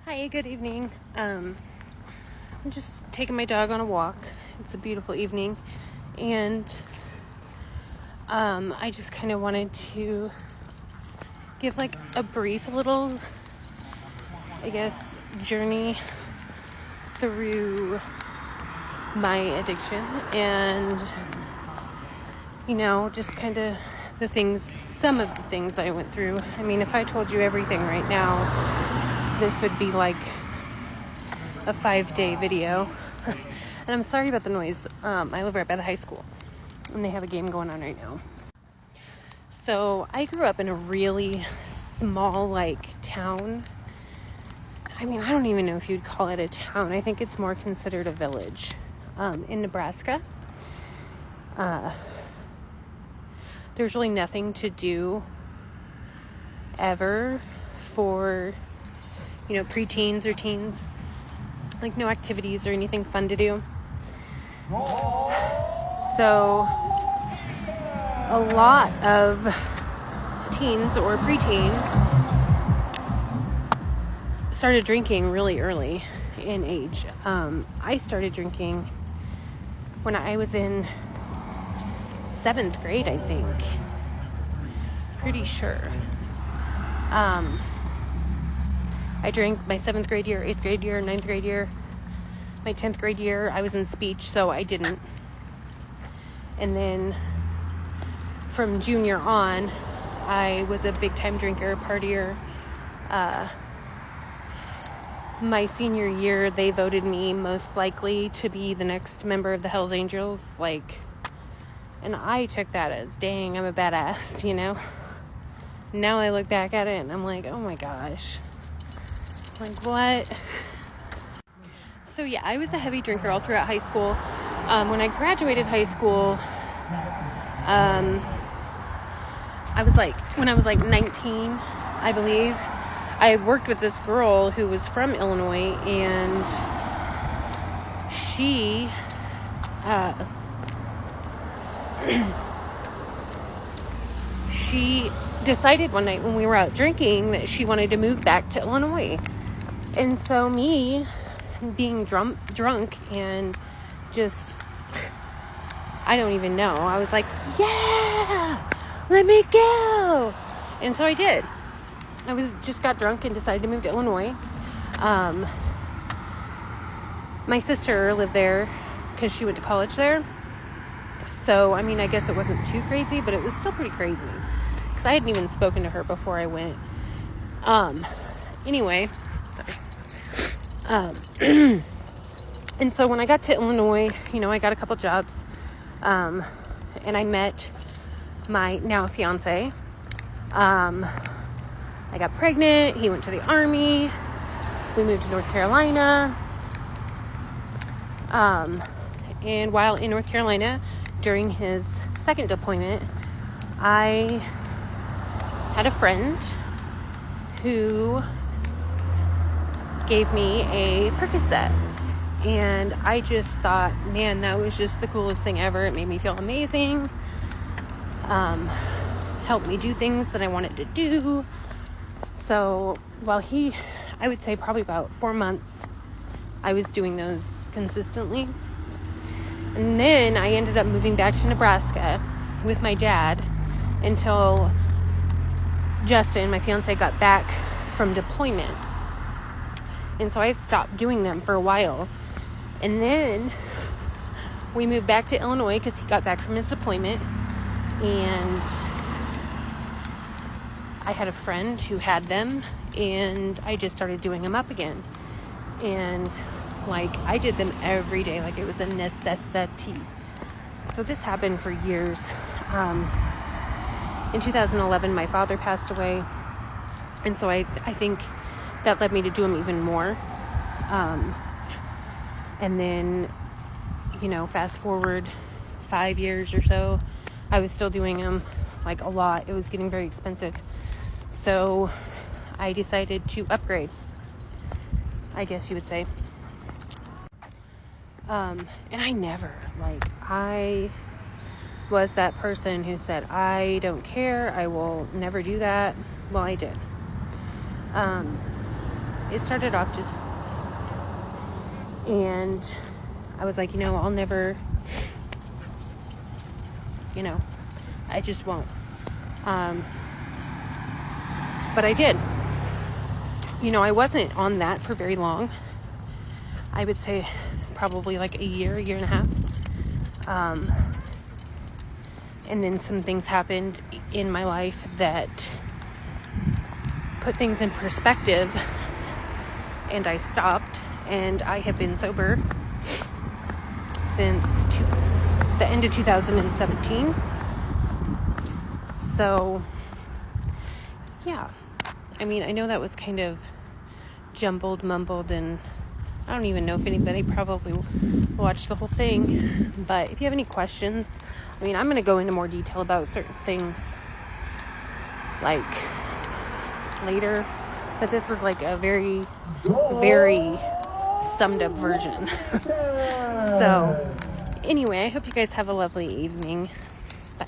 Hi, good evening. I'm just taking my dog on a walk. It's a beautiful evening, and I just kind of wanted to give like a brief little, journey through my addiction and, just kind of some of the things that I went through. I mean, if I told you everything right now, this would be like a 5-day video. And I'm sorry about the noise. I live right by the high school, and they have a game going on right now. So I grew up in a really small, town. I mean, I don't even know if you'd call it a town. I think it's more considered a village in Nebraska. There's really nothing to do ever for, preteens or teens. Like no activities or anything fun to do. So a lot of teens or preteens started drinking really early in age. I started drinking when I was in 7th grade, I think. Pretty sure. I drank my 7th grade year, 8th grade year, 9th grade year. My 10th grade year, I was in speech, so I didn't. And then from junior on, I was a big time drinker, partier. My senior year, they voted me most likely to be the next member of the Hells Angels, and I took that as, dang, I'm a badass, Now I look back at it and I'm like, oh my gosh. What? So yeah, I was a heavy drinker all throughout high school. When I graduated high school, when I was 19, I believe, I worked with this girl who was from Illinois, and she she decided one night when we were out drinking that she wanted to move back to Illinois. And so me being drunk and just, I don't even know, I was like, yeah, let me go. And so I did. Just got drunk and decided to move to Illinois. My sister lived there because she went to college there. So, I mean, I guess it wasn't too crazy, but it was still pretty crazy because I hadn't even spoken to her before I went. Anyway, sorry. And so when I got to Illinois, I got a couple jobs, and I met my now fiance. I got pregnant. He went to the Army. We moved to North Carolina. And while in North Carolina, during his second deployment, I had a friend who gave me a Percocet. And I just thought, man, that was just the coolest thing ever. It made me feel amazing. Helped me do things that I wanted to do. So while I would say probably about 4 months, I was doing those consistently. And then I ended up moving back to Nebraska with my dad until Justin, my fiance, got back from deployment. And so I stopped doing them for a while. And then we moved back to Illinois because he got back from his deployment. And I had a friend who had them, and I just started doing them up again. And I did them every day, like it was a necessity. So this happened for years. In 2011, my father passed away, and so I think that led me to do them even more. And then, fast forward 5 years or so, I was still doing them a lot. It was getting very expensive. So I decided to upgrade, I guess you would say. And I was that person who said, I don't care, I will never do that. Well, I did. it started off just, and I was like, I'll never, I just won't. But I did. I wasn't on that for very long. I would say probably like a year and a half. And then some things happened in my life that put things in perspective, and I stopped, and I have been sober since the end of 2017. So, yeah. I mean, I know that was kind of jumbled, mumbled, and I don't even know if anybody probably watched the whole thing. But if you have any questions, I'm going to go into more detail about certain things like later. But this was like a very, very summed up version. So, anyway, I hope you guys have a lovely evening. Bye.